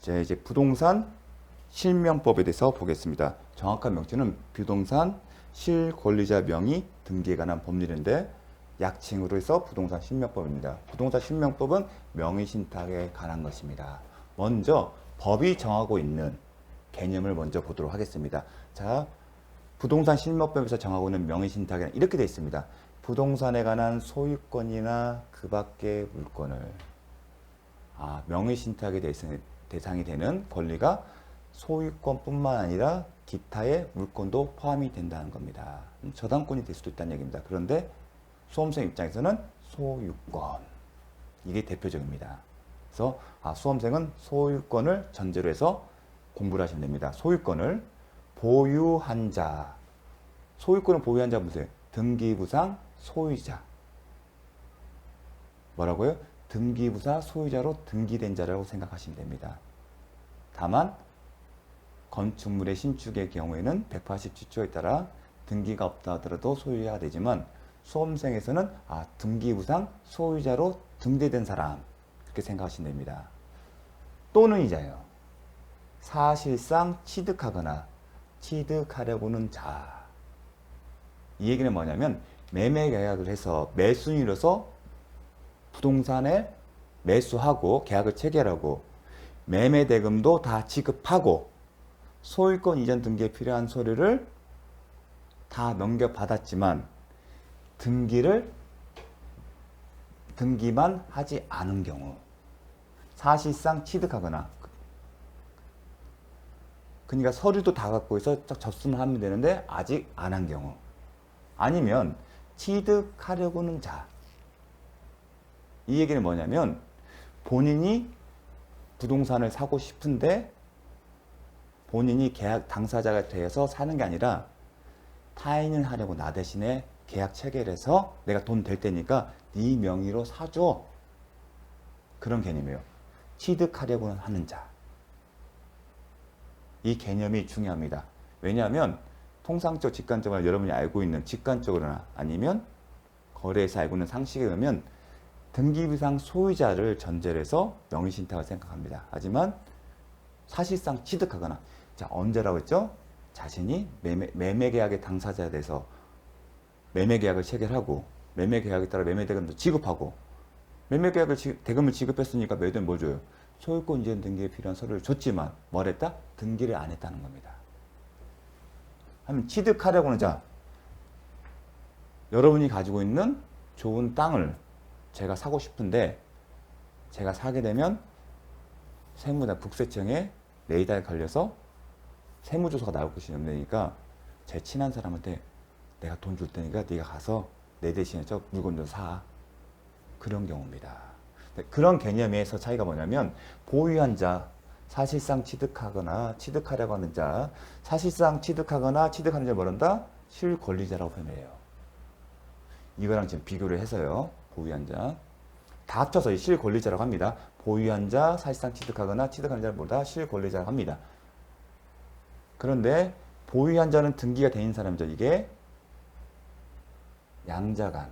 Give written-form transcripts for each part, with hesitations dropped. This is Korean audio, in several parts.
자, 이제 부동산 실명법에 대해서 보겠습니다. 정확한 명칭은 부동산 실권리자 명의 등기에 관한 법률인데 약칭으로 해서 부동산 실명법입니다. 부동산 실명법은 명의신탁에 관한 것입니다. 먼저 법이 정하고 있는 개념을 먼저 보도록 하겠습니다. 자, 부동산 실명법에서 정하고 있는 명의신탁에는 이렇게 되어 있습니다. 부동산에 관한 소유권이나 그 밖의 물건을 명의신탁의 대상이 되는 권리가 소유권뿐만 아니라 기타의 물건도 포함이 된다는 겁니다. 저당권이 될 수도 있다는 얘기입니다. 그런데 수험생 입장에서는 소유권, 이게 대표적입니다. 그래서 수험생은 소유권을 전제로 해서 공부를 하시면 됩니다. 소유권을 보유한 자, 소유권을 보유한 자 보세요. 등기부상 소유자. 뭐라고요? 등기부사 소유자로 등기된 자라고 생각하시면 됩니다. 다만 건축물의 신축의 경우에는 187조에 따라 등기가 없다 하더라도 소유자가 되지만 수험생에서는 등기부상 소유자로 등재된 사람, 그렇게 생각하시면 됩니다. 또는 이자요. 사실상 취득하거나 취득하려고는 자. 이 얘기는 뭐냐면 매매 계약을 해서 매수인으로서 부동산에 매수하고 계약을 체결하고 매매 대금도 다 지급하고 소유권 이전 등기에 필요한 서류를 다 넘겨받았지만 등기만 하지 않은 경우, 사실상 취득하거나, 그러니까 서류도 다 갖고 있어 접수는 하면 되는데 아직 안 한 경우, 아니면 취득하려고는 자. 이 얘기는 뭐냐면 본인이 부동산을 사고 싶은데 본인이 계약 당사자가 되어서 사는 게 아니라 타인을 하려고 나 대신에 계약 체결해서 내가 돈 될 테니까 네 명의로 사줘. 그런 개념이에요. 취득하려고 하는 자. 이 개념이 중요합니다. 왜냐하면 통상적 직관적으로 여러분이 알고 있는 직관적으로나 아니면 거래에서 알고 있는 상식에 의하면 등기부상 소유자를 전제로 해서 명의신탁을 생각합니다. 하지만 사실상 취득하거나, 자, 언제라고 했죠? 자신이 매매계약의 당사자에 대해서 매매계약을 체결하고 매매계약에 따라 매매대금도 지급하고 매매계약을 대금을 지급했으니까 매도는 뭘 줘요? 소유권 이전 등기에 필요한 서류를 줬지만 뭘 했다? 등기를 안 했다는 겁니다. 하면 취득하려고는, 자, 여러분이 가지고 있는 좋은 땅을 제가 사고 싶은데 제가 사게 되면 세무나 국세청에 레이더에 걸려서 세무조사가 나올 것이 없으니까 제 친한 사람한테 내가 돈 줄 테니까 네가 가서 내 대신에 저 물건 좀 사. 그런 경우입니다. 그런 개념에서 차이가 뭐냐면 보유한 자, 사실상 취득하거나 취득하려고 하는 자, 사실상 취득하거나 취득하는 자를 뭐란다? 실권리자라고 표현해요. 이거랑 지금 비교를 해서요. 보유한 자. 다 합쳐서 실권리자라고 합니다. 보유한 자, 사실상 취득하거나 취득하는 자를 뭐다? 실권리자라고 합니다. 그런데 보유한 자는 등기가 돼 있는 사람이죠. 이게 양자간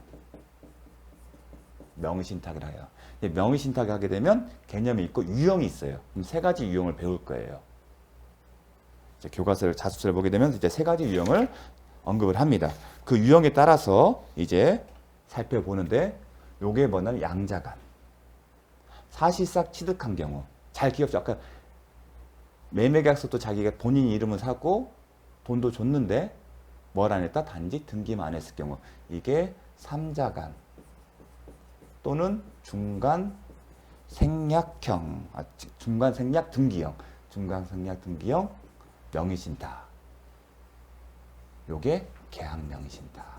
명의신탁을 해요. 명의신탁을 하게 되면 개념이 있고 유형이 있어요. 그럼 세 가지 유형을 배울 거예요. 이제 교과서를 자습서를 보게 되면 이제 세 가지 유형을 언급을 합니다. 그 유형에 따라서 이제 살펴보는데 요게 뭐냐면 양자간. 사실상 취득한 경우. 잘 기억죠. 아까 매매계약서도 자기가 본인 이름을 사고 돈도 줬는데 뭘 안 했다? 단지 등기만 안 했을 경우. 이게 삼자간 또는 중간 생략형, 중간 생략 등기형, 중간 생략 등기형 명의신탁. 요게 계약 명의신탁.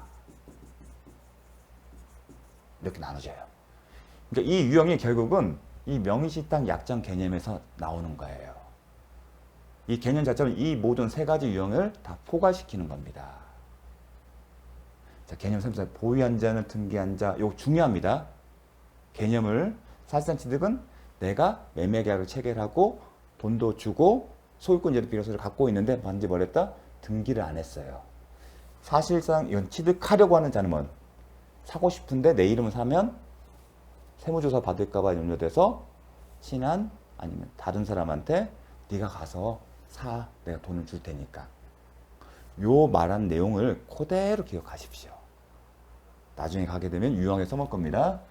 이렇게 나눠져요. 그러니까 이 유형이 결국은 이 명의신탁 약정 개념에서 나오는 거예요. 이 개념 자체는 이 모든 세 가지 유형을 다 포괄시키는 겁니다. 자, 개념 3사 보유한 자는 등기한 자, 이거 중요합니다. 개념을 사실상 취득은 내가 매매계약을 체결하고 돈도 주고 소유권 제도 비로소를 갖고 있는데 반드시 뭘 했다? 등기를 안 했어요. 사실상 이건 취득하려고 하는 자는 뭐 사고 싶은데 내 이름을 사면 세무조사 받을까봐 염려돼서 친한 아니면 다른 사람한테 네가 가서 사. 내가 돈을 줄 테니까. 요 말한 내용을 그대로 기억하십시오. 나중에 가게 되면 유용하게 써먹을 겁니다.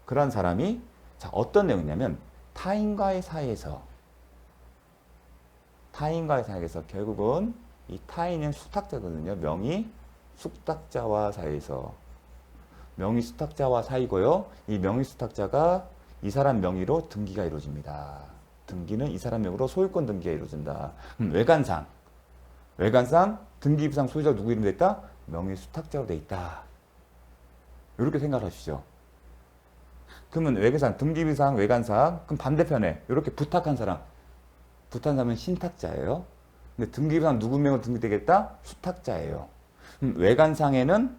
그런 사람이 자 어떤 내용이냐면 타인과의 사이에서 결국은 이 타인은 수탁자거든요. 명의 수탁자와 사이에서 명의 수탁자와 사이고요. 이 명의 수탁자가 이 사람 명의로 등기가 이루어집니다. 등기는 이 사람 명의로 소유권 등기가 이루어진다. 외관상 등기부상 소유자가 누구 이름으로 돼 있다? 명의 수탁자로 돼 있다. 이렇게 생각하시죠. 그러면 외관상, 등기부상, 외관상 그럼 반대편에 이렇게 부탁한 사람은 신탁자예요. 근데 등기부상 누구 명으로 등기되겠다? 수탁자예요. 외관상에는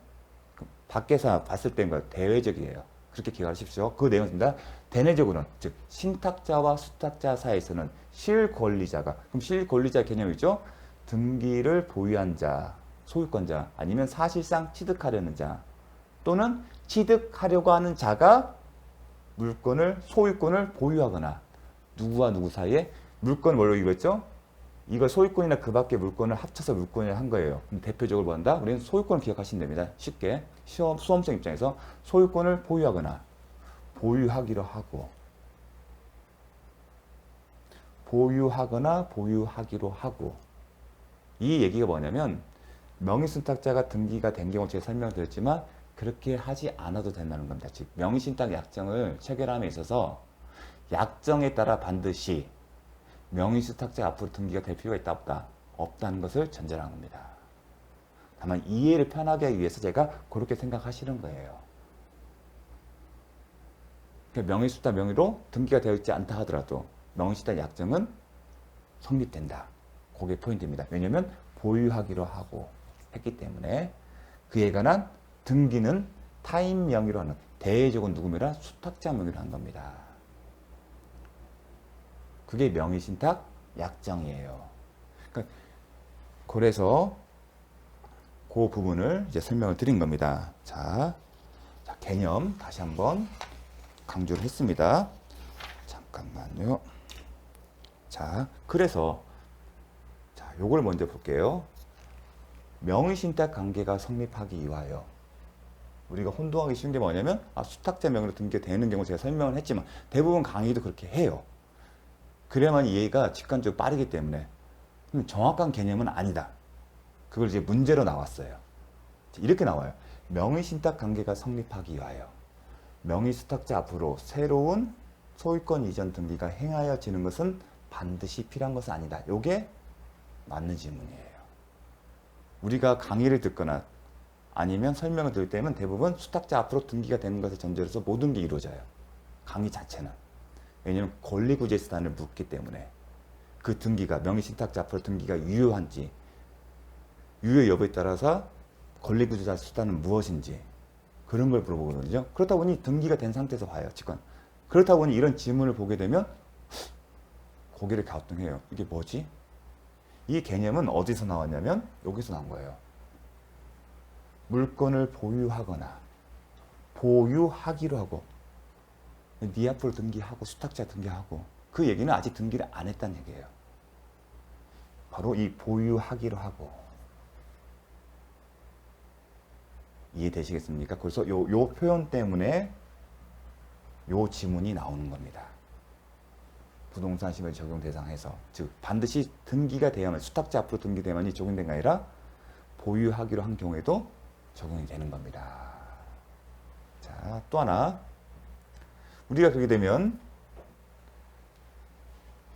밖에서 봤을 때인 거예요. 대외적이에요. 그렇게 기억하십시오. 그 내용입니다. 대내적으로는 즉 신탁자와 수탁자 사이에서는 실권리자가 그럼 실권리자 개념이죠. 등기를 보유한 자, 소유권자 아니면 사실상 취득하려는 자 또는 취득하려고 하는 자가 소유권을 보유하거나 누구와 누구 사이에 물건을 뭘로 이루었죠? 이거 소유권이나 그 밖의 물건을 합쳐서 물건을 한 거예요. 대표적으로 뭐한다? 우리는 소유권을 기억하시면 됩니다. 쉽게 수험생 입장에서 소유권을 보유하거나 보유하기로 하고 이 얘기가 뭐냐면 명의신탁자가 등기가 된 경우 제가 설명드렸지만 그렇게 하지 않아도 된다는 겁니다. 즉 명의신탁 약정을 체결함에 있어서 약정에 따라 반드시 명의신탁자 앞으로 등기가 될 필요가 있다 없다? 없다는 것을 전제하는 겁니다. 다만 이해를 편하게 하기 위해서 제가 그렇게 생각하시는 거예요. 그러니까 명의신탁 명의로 등기가 되어 있지 않다 하더라도 명의신탁 약정은 성립된다. 그게 포인트입니다. 왜냐하면 보유하기로 하고 했기 때문에 그에 관한 등기는 타인 명의로 하는 대외적으로 누구 명의라 수탁자 명의로 한 겁니다. 그게 명의신탁 약정이에요. 그러니까 그래서 그 부분을 이제 설명을 드린 겁니다. 자, 개념 다시 한번 강조를 했습니다. 잠깐만요. 자, 그래서 요걸 먼저 볼게요. 명의신탁 관계가 성립하기 위하여 우리가 혼동하기 쉬운 게 뭐냐면 수탁자 명의로 등기되는 경우 제가 설명을 했지만 대부분 강의도 그렇게 해요. 그래야만 이해가 직관적으로 빠르기 때문에 정확한 개념은 아니다. 그걸 이제 문제로 나왔어요. 이렇게 나와요. 명의신탁 관계가 성립하기 위하여 명의수탁자 앞으로 새로운 소유권 이전 등기가 행하여지는 것은 반드시 필요한 것은 아니다. 이게 맞는 질문이에요. 우리가 강의를 듣거나 아니면 설명을 들을 때면 대부분 수탁자 앞으로 등기가 되는 것을 전제로 해서 모든 게 이루어져요. 강의 자체는. 왜냐하면 권리구제 수단을 묻기 때문에 그 등기가 명의신탁자 앞으로 등기가 유효한지 유효 여부에 따라서 권리구제 수단은 무엇인지 그런 걸 물어보거든요. 그렇다 보니 등기가 된 상태에서 봐요. 직관. 그렇다 보니 이런 질문을 보게 되면 고개를 갸우뚱해요. 이게 뭐지? 이 개념은 어디서 나왔냐면 여기서 나온 거예요. 물건을 보유하거나 보유하기로 하고 네 앞으로 등기하고 수탁자 등기하고 그 얘기는 아직 등기를 안 했다는 얘기예요. 바로 이 보유하기로 하고 이해되시겠습니까? 그래서 요 표현 때문에 요 지문이 나오는 겁니다. 부동산 시범 적용 대상에서 즉 반드시 등기가 돼야만 수탁자 앞으로 등기돼야만이 적용된 게 아니라 보유하기로 한 경우에도 적용이 되는 겁니다. 자, 또 하나 우리가 그렇게 되면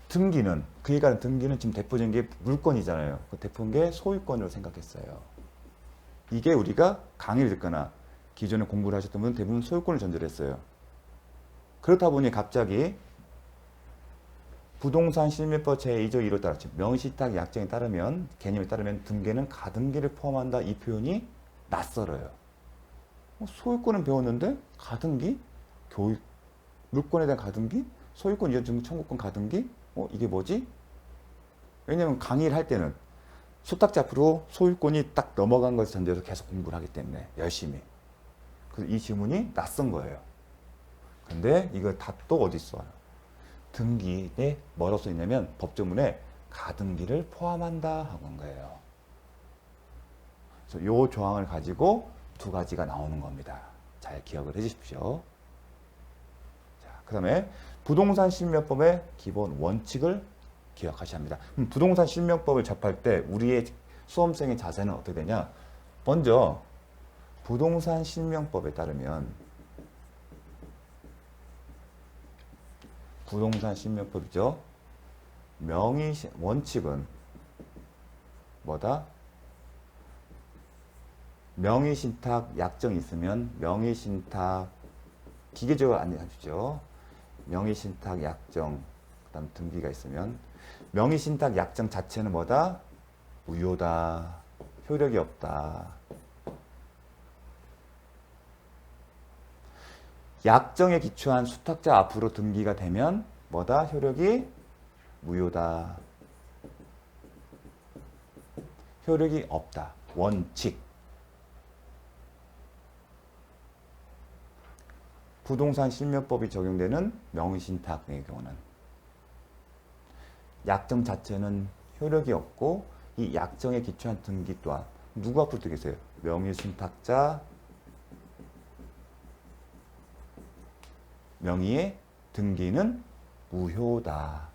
등기는 그에 관한 등기는 지금 대표적인 게 물건이잖아요. 그 대표적인 게 소유권으로 생각했어요. 이게 우리가 강의를 듣거나 기존에 공부를 하셨던 분은 대부분 소유권을 전제로 했어요. 그렇다 보니 갑자기 부동산 실명법 제2조 1호 따라 명의신탁 약정에 따르면 개념에 따르면 등기는 가등기를 포함한다 이 표현이 낯설어요. 소유권은 배웠는데 가등기? 교육 물건에 대한 가등기? 소유권 이전 증거 청구권 가등기? 이게 뭐지? 왜냐면 강의를 할 때는 수탁자 앞으로 소유권이 딱 넘어간 것을 전제로 계속 공부를 하기 때문에 열심히. 그래서 이 질문이 낯선 거예요. 근데 이거 답도 어디 있어요? 등기에 뭐라고 써 있냐면 법조문에 가등기를 포함한다 하고 한 거예요. 그래서 이 조항을 가지고 두 가지가 나오는 겁니다. 잘 기억을 해 주십시오. 자, 그 다음에 부동산 실명법의 기본 원칙을 기억하셔야 합니다. 부동산 실명법을 접할 때 우리의 수험생의 자세는 어떻게 되냐? 먼저 부동산 실명법에 따르면 부동산 실명법이죠. 원칙은 뭐다? 명의신탁 약정이 있으면 명의신탁 기계적으로 안내하시죠. 명의신탁 약정 그다음 등기가 있으면 명의신탁 약정 자체는 뭐다? 무효다. 효력이 없다. 약정에 기초한 수탁자 앞으로 등기가 되면 뭐다? 효력이 무효다. 효력이 없다. 원칙. 부동산 실명법이 적용되는 명의신탁의 경우는 약정 자체는 효력이 없고 이 약정에 기초한 등기 또한 누구 앞으로 등기세요? 명의신탁자 명의의 등기는 무효다.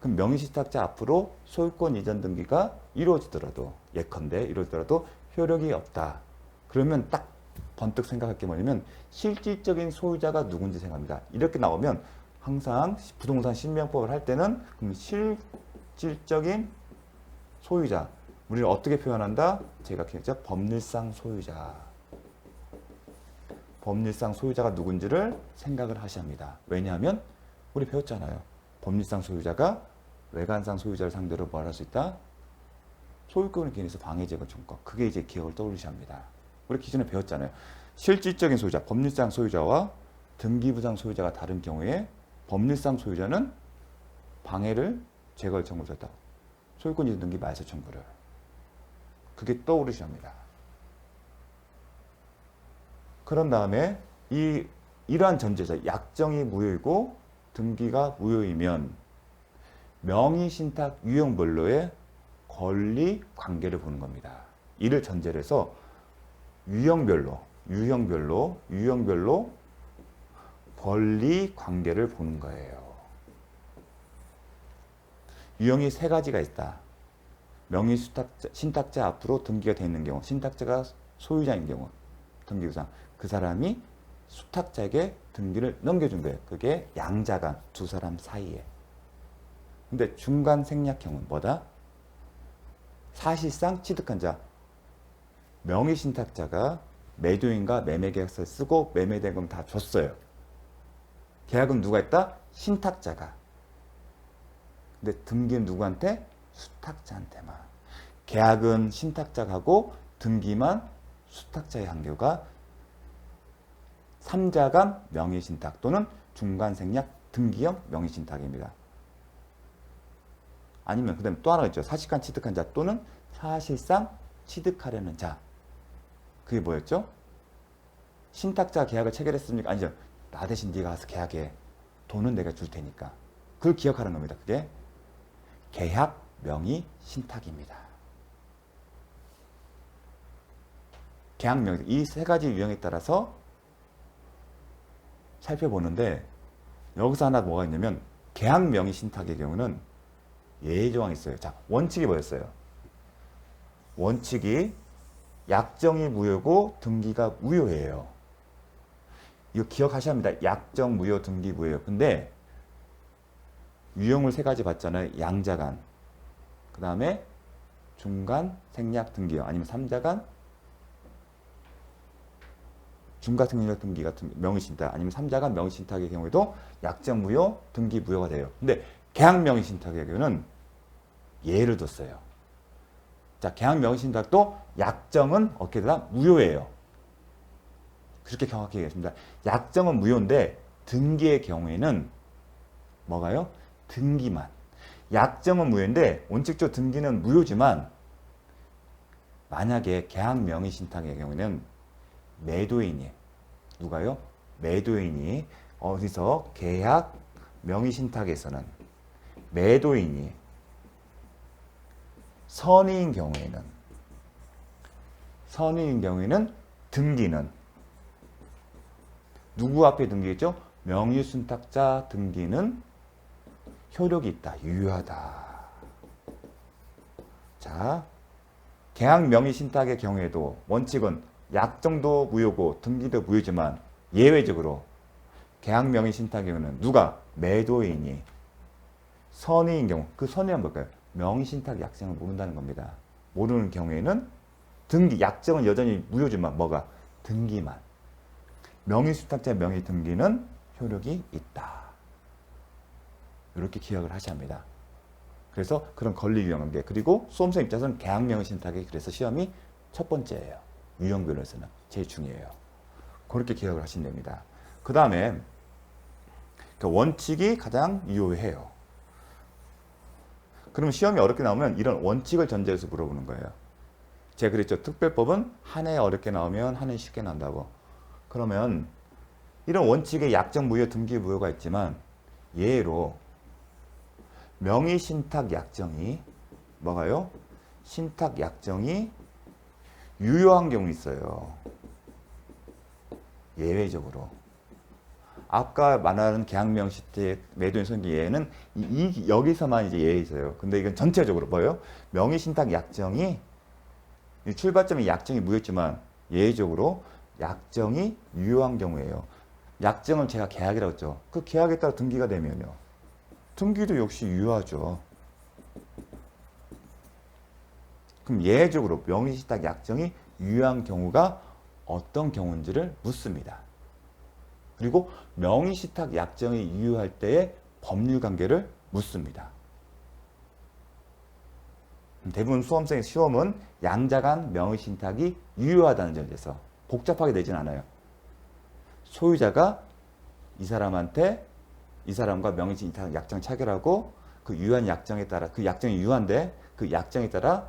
그럼 명의신탁자 앞으로 소유권 이전 등기가 이루어지더라도 예컨대 이루어지더라도 효력이 없다. 그러면 딱 번뜩 생각할 게 뭐냐면 실질적인 소유자가 누군지 생각합니다. 이렇게 나오면 항상 부동산 실명법을 할 때는 그럼 실질적인 소유자 우리를 어떻게 표현한다? 제가 기억했죠? 법률상 소유자. 법률상 소유자가 누군지를 생각을 하셔야 합니다. 왜냐하면 우리 배웠잖아요. 법률상 소유자가 외관상 소유자를 상대로 뭘 할 수 있다? 소유권을 기인해서 방해제거 청구. 그게 이제 기억을 떠올리셔야 합니다. 우리 기존에 배웠잖아요. 실질적인 소유자, 법률상 소유자와 등기부상 소유자가 다른 경우에 법률상 소유자는 방해를 제거할 청구를 줬다. 소유권 이전 등기 말소 청구를. 그게 떠오르셔야 합니다. 그런 다음에 이러한 전제자, 약정이 무효이고 등기가 무효이면 명의신탁 유형별로의 권리 관계를 보는 겁니다. 이를 전제로 해서 유형별로 권리 관계를 보는 거예요. 유형이 세 가지가 있다. 신탁자 앞으로 등기가 되어 있는 경우, 신탁자가 소유자인 경우, 등기부상 그 사람이 수탁자에게 등기를 넘겨준 거예요. 그게 양자간 두 사람 사이에. 근데 중간 생략형은 뭐다? 사실상 취득한 자. 명의신탁자가 매도인과 매매계약서를 쓰고 매매된 건 다 줬어요. 계약은 누가 했다? 신탁자가. 근데 등기는 누구한테? 수탁자한테만. 계약은 신탁자가 하고 등기만 수탁자의 한계가 3자간 명의신탁 또는 중간생략 등기형 명의신탁입니다. 아니면 그 다음에 또 하나 있죠. 사실상 취득한 자 또는 사실상 취득하려는 자. 그게 뭐였죠? 신탁자 계약을 체결했습니까? 아니죠. 나 대신 네가 가서 계약해. 돈은 내가 줄 테니까. 그걸 기억하는 겁니다. 그게 계약 명의 신탁입니다. 계약 명의 이 세 가지 유형에 따라서 살펴보는데 여기서 하나 뭐가 있냐면 계약 명의 신탁의 경우는 예외 조항이 있어요. 자, 원칙이 뭐였어요? 원칙이 약정이 무효고 등기가 무효예요. 이거 기억하셔야 합니다. 약정 무효, 등기 무효예요. 근데 유형을 세 가지 봤잖아요. 양자간, 그 다음에 중간 생략 등기요. 아니면 3자간 중간 생략 등기 같은 명의신탁, 아니면 3자간 명의신탁의 경우에도 약정 무효, 등기 무효가 돼요. 근데 계약 명의신탁의 경우는 예를 뒀어요. 자, 계약 명의신탁도 약정은 어떻게 되나? 무효예요. 그렇게 정확히 얘기했습니다. 약정은 무효인데 등기의 경우에는 뭐가요? 등기만. 약정은 무효인데 원칙적으로 등기는 무효지만 만약에 계약 명의신탁의 경우에는 매도인이 누가요? 매도인이 어디서 계약 명의신탁에서는 매도인이 선의인 경우에는 등기는 누구 앞에 등기겠죠? 명의신탁자 등기는 효력이 있다, 유효하다. 자, 계약 명의신탁의 경우에도 원칙은 약정도 무효고 등기도 무효지만 예외적으로 계약 명의신탁의 경우는 누가? 매도인이 선의인 경우, 그 선의는 뭘까요? 명의신탁 약정을 모른다는 겁니다. 모르는 경우에는 등기, 약정은 여전히 무효지만 뭐가? 등기만. 명의신탁자 명의 등기는 효력이 있다. 이렇게 기억을 하셔야 합니다. 그래서 그런 권리 유형관계. 그리고 수험생 입장에서는 계약 명의신탁이 그래서 시험이 첫 번째예요. 유형별로서는 제일 중요해요. 그렇게 기억을 하시면 됩니다. 그 다음에 원칙이 가장 유효해요. 그러면 시험이 어렵게 나오면 이런 원칙을 전제로 해서 물어보는 거예요. 제가 그랬죠. 특별법은 한 해 어렵게 나오면 한 해 쉽게 나온다고. 그러면 이런 원칙에 약정 무효, 등기 무효가 있지만 예로 명의신탁 약정이 뭐가요? 신탁 약정이 유효한 경우 있어요. 예외적으로. 아까 말하는 계약명의신탁 매도인 선기 예외는 여기서만 이제 예외 있어요. 근데 이건 전체적으로 뭐예요? 명의신탁 약정이 출발점이 약정이 무효였지만 예외적으로 약정이 유효한 경우예요. 약정은 제가 계약이라고 했죠. 그 계약에 따라 등기가 되면요. 등기도 역시 유효하죠. 그럼 예외적으로 명의신탁 약정이 유효한 경우가 어떤 경우인지를 묻습니다. 그리고 명의신탁 약정이 유효할 때의 법률관계를 묻습니다. 대부분 수험생의 시험은 양자간 명의신탁이 유효하다는 점에서 복잡하게 되진 않아요. 소유자가 이 사람과 명의신탁 약정 체결하고 그 유효한 약정에 따라 그 약정이 유효한데 그 약정에 따라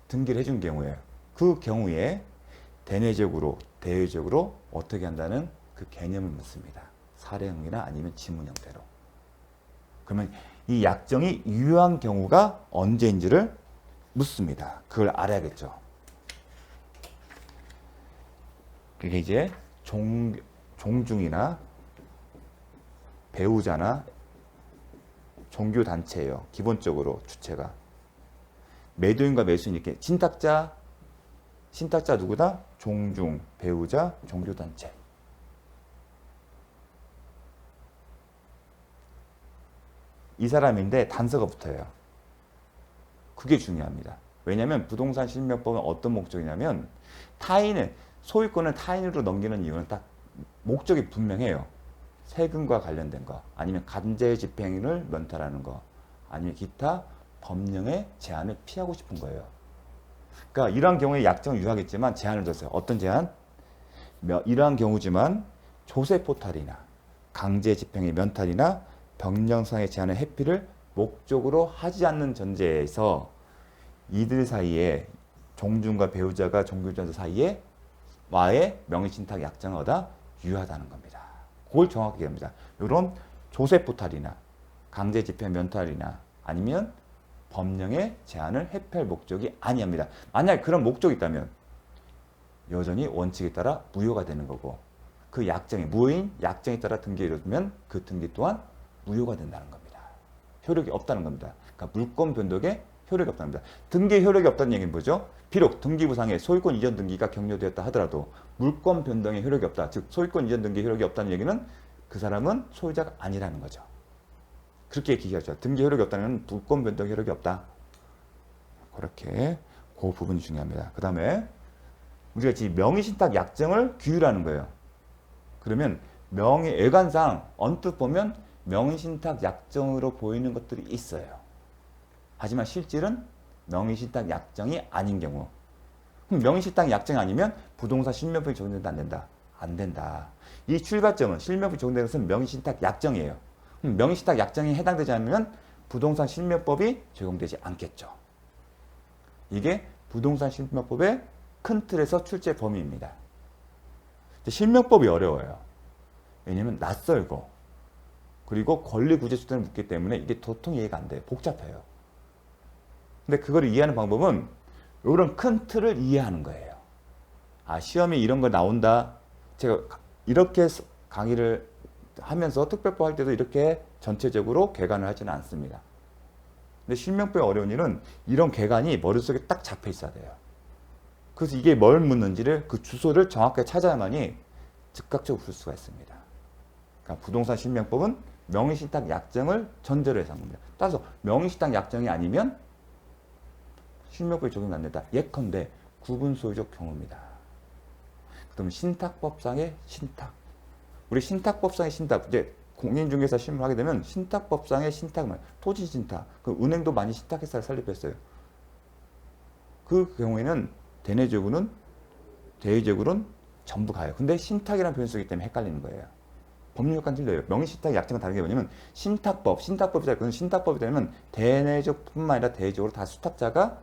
등기를 해준 경우에 그 경우에 대내적으로 대외적으로 어떻게 한다는 그 개념을 묻습니다. 사례형이나 아니면 지문 형태로. 그러면 이 약정이 유효한 경우가 언제인지를 묻습니다. 그걸 알아야겠죠. 그게 이제 종중이나 배우자나 종교단체예요. 기본적으로 주체가. 매도인과 매수인 이렇게 신탁자 누구다? 종중, 배우자, 종교단체. 이 사람인데 단서가 붙어요. 그게 중요합니다. 왜냐하면 부동산 실명법은 어떤 목적이냐면 소유권을 타인으로 넘기는 이유는 딱 목적이 분명해요. 세금과 관련된 거, 아니면 간제 집행을 면탈하는 거, 아니면 기타 법령의 제한을 피하고 싶은 거예요. 그러니까 이러한 경우에 약정은 유효하겠지만 제한을 뒀어요. 어떤 제한? 이러한 경우지만 조세 포탈이나 강제 집행의 면탈이나 법령상의 제한의 회피를 목적으로 하지 않는 전제에서 이들 사이에 종중과 배우자가 종교전자 사이에 와의 명의신탁 약정은 유효하다는 겁니다. 그걸 정확하게 합니다. 이런 조세 포탈이나 강제 집행 면탈이나 아니면 법령의 제한을 회피할 목적이 아니합니다. 만약에 그런 목적이 있다면 여전히 원칙에 따라 무효가 되는 거고 그 약정이 무효인 약정에 따라 등기를 이루어지면 그 등기 또한 무효가 된다는 겁니다. 효력이 없다는 겁니다. 그러니까 물권 변동에 효력이 없다는 겁니다. 등기에 효력이 없다는 얘기는 뭐죠? 비록 등기부상에 소유권 이전 등기가 격려되었다 하더라도 물권 변동에 효력이 없다. 즉 소유권 이전 등기에 효력이 없다는 얘기는 그 사람은 소유자가 아니라는 거죠. 그렇게 얘기하죠. 등기 효력이 없다는 물권 변동 효력이 없다. 그렇게 그 부분이 중요합니다. 그 다음에 우리가 지금 명의신탁 약정을 규율하는 거예요. 그러면 외관상 언뜻 보면 명의신탁 약정으로 보이는 것들이 있어요. 하지만 실질은 명의신탁 약정이 아닌 경우. 그럼 명의신탁 약정이 아니면 부동산 실명법이 적용된다, 안 된다? 안 된다. 이 출발점은 실명법이 적용되는 것은 명의신탁 약정이에요. 그럼 명의신탁 약정이 해당되지 않으면 부동산 실명법이 적용되지 않겠죠. 이게 부동산 실명법의 큰 틀에서 출제 범위입니다. 실명법이 어려워요. 왜냐하면 낯설고 그리고 권리구제수단을 묻기 때문에 이게 도통 이해가 안 돼요. 복잡해요. 근데 그걸 이해하는 방법은 이런 큰 틀을 이해하는 거예요. 아, 시험에 이런 거 나온다. 제가 이렇게 강의를 하면서 특별법 할 때도 이렇게 전체적으로 개관을 하지는 않습니다. 근데 실명법의 어려운 일은 이런 개관이 머릿속에 딱 잡혀 있어야 돼요. 그래서 이게 뭘 묻는지를 그 주소를 정확하게 찾아야만이 즉각적으로 풀 수가 있습니다. 그러니까 부동산 실명법은 명의신탁 약정을 전제로 해서 한 겁니다. 따라서 명의신탁 약정이 아니면 실명법이 적용 안 된다. 예컨대 구분소유적 경우입니다. 그럼 신탁법상의 신탁. 우리 신탁법상의 신탁, 이제 공인중개사 실무를 하게 되면 신탁법상의 신탁은 토지 신탁, 그 은행도 많이 신탁회사를 설립했어요. 그 경우에는 대내적으로는 대외적으로는 전부 가요. 근데 신탁이라는 표현을 쓰기 때문에 헷갈리는 거예요. 법률과는 틀려요. 명의신탁 약정은 다른 게 뭐냐면 신탁법이 되면 대내적뿐만 아니라 대외적으로 다 수탁자가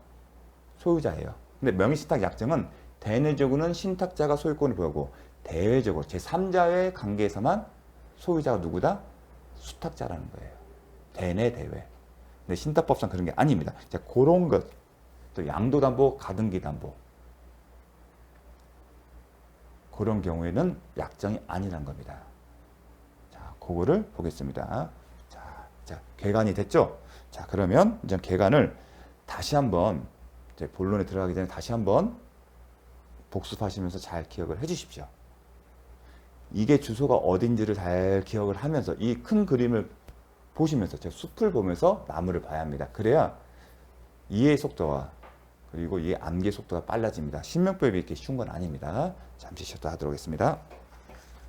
소유자예요. 근데 명의신탁 약정은 대내적으로는 신탁자가 소유권을 보유하고 대외적으로 제3자의 관계에서만 소유자가 누구다? 수탁자라는 거예요. 대내 대외. 근데 신탁법상 그런 게 아닙니다. 자, 그런 것. 또 양도담보, 가등기담보. 그런 경우에는 약정이 아니란 겁니다. 자, 그거를 보겠습니다. 자, 개관이 됐죠? 자, 그러면 이제 개관을 다시 한번 이제 본론에 들어가기 전에 다시 한번 복습하시면서 잘 기억을 해 주십시오. 이게 주소가 어딘지를 잘 기억을 하면서 이 큰 그림을 보시면서 제가 숲을 보면서 나무를 봐야 합니다. 그래야 이해의 속도와 그리고 이해 암기의 속도가 빨라집니다. 신명법이 이렇게 쉬운 건 아닙니다. 잠시 쉬었다 하도록 하겠습니다.